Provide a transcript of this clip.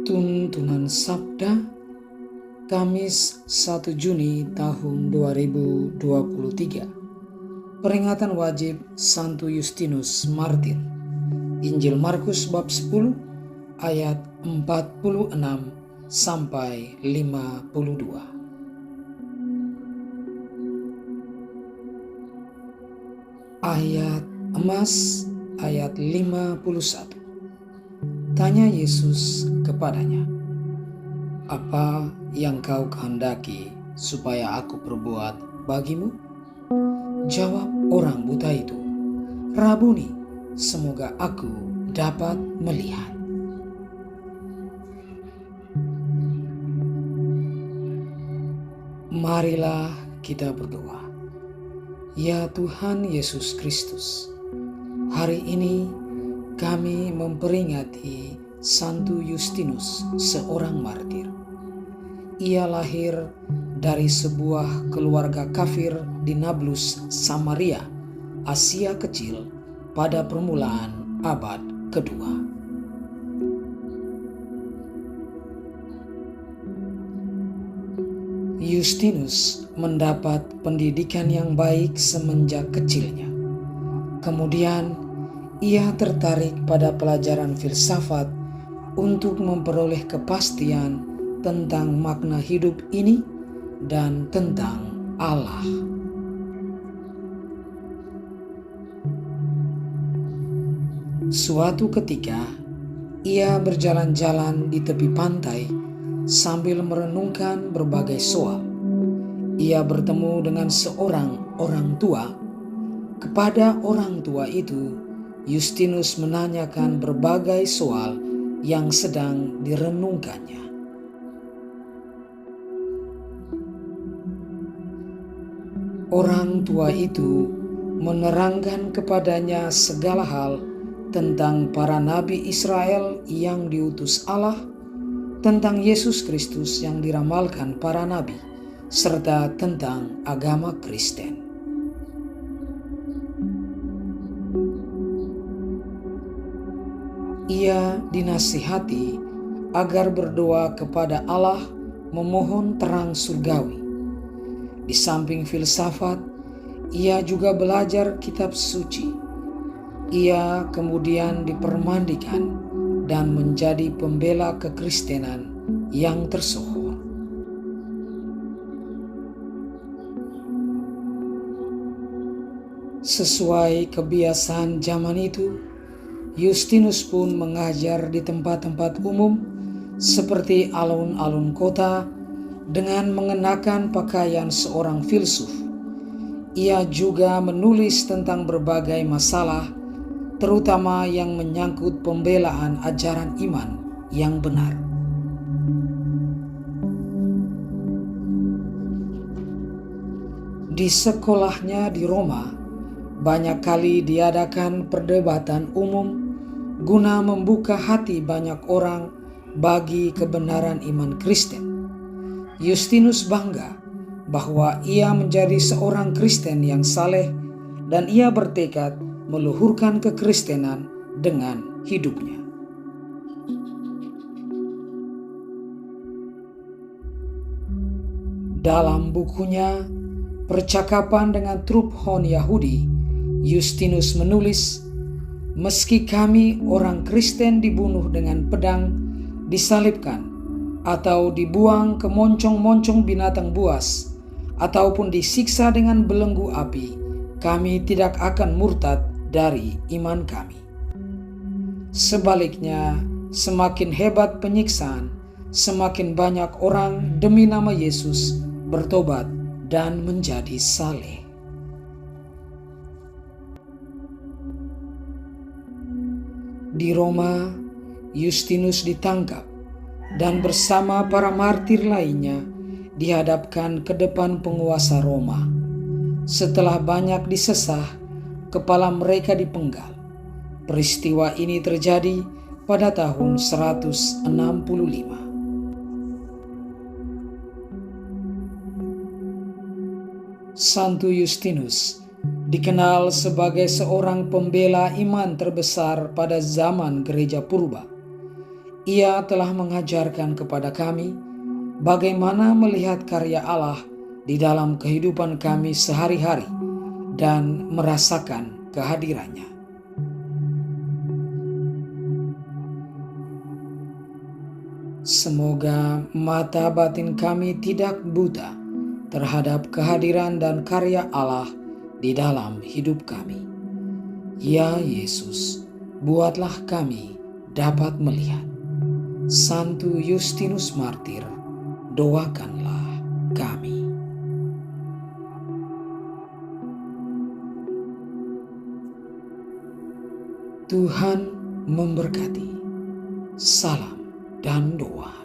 Tuntunan Sabda Kamis 1 Juni tahun 2023. Peringatan wajib Santo Justinus Martir. Injil Markus bab 10 ayat 46 sampai 52. Ayat emas ayat 51. Tanya Yesus kepadanya, "Apa yang kau kehendaki supaya aku perbuat bagimu?" Jawab orang buta itu, "Rabuni, semoga aku dapat melihat." Marilah kita berdoa. Ya Tuhan Yesus Kristus, hari ini kami memperingati Santo Justinus, seorang martir. Ia lahir dari sebuah keluarga kafir di Nablus, Samaria, Asia Kecil pada permulaan abad kedua. Justinus mendapat pendidikan yang baik semenjak kecilnya. Kemudian ia tertarik pada pelajaran filsafat untuk memperoleh kepastian tentang makna hidup ini dan tentang Allah. Suatu ketika, ia berjalan-jalan di tepi pantai sambil merenungkan berbagai soal. Ia bertemu dengan seorang orang tua. Kepada orang tua itu, Justinus menanyakan berbagai soal yang sedang direnungkannya. Orang tua itu menerangkan kepadanya segala hal tentang para nabi Israel yang diutus Allah, tentang Yesus Kristus yang diramalkan para nabi, serta tentang agama Kristen. Ia dinasihati agar berdoa kepada Allah memohon terang surgawi. Di samping filsafat, ia juga belajar kitab suci. Ia kemudian dipermandikan dan menjadi pembela kekristenan yang tersohor. Sesuai kebiasaan zaman itu, Justinus pun mengajar di tempat-tempat umum seperti alun-alun kota dengan mengenakan pakaian seorang filsuf. Ia juga menulis tentang berbagai masalah, terutama yang menyangkut pembelaan ajaran iman yang benar. Di sekolahnya di Roma, banyak kali diadakan perdebatan umum guna membuka hati banyak orang bagi kebenaran iman Kristen. Justinus bangga bahwa ia menjadi seorang Kristen yang saleh dan ia bertekad meluhurkan kekristenan dengan hidupnya. Dalam bukunya Percakapan dengan Trup Hon Yahudi, Justinus menulis, "Meski kami orang Kristen dibunuh dengan pedang, disalibkan, atau dibuang ke moncong-moncong binatang buas, ataupun disiksa dengan belenggu api, kami tidak akan murtad dari iman kami. Sebaliknya, semakin hebat penyiksaan, semakin banyak orang demi nama Yesus bertobat dan menjadi saleh." Di Roma, Justinus ditangkap dan bersama para martir lainnya dihadapkan ke depan penguasa Roma. Setelah banyak disesah, kepala mereka dipenggal. Peristiwa ini terjadi pada tahun 165. Santo Justinus dikenal sebagai seorang pembela iman terbesar pada zaman gereja purba. Ia telah mengajarkan kepada kami bagaimana melihat karya Allah di dalam kehidupan kami sehari-hari dan merasakan kehadirannya. Semoga mata batin kami tidak buta terhadap kehadiran dan karya Allah di dalam hidup kami. Ya Yesus, buatlah kami dapat melihat. Santo Justinus Martir, doakanlah kami. Tuhan memberkati. Salam dan doa.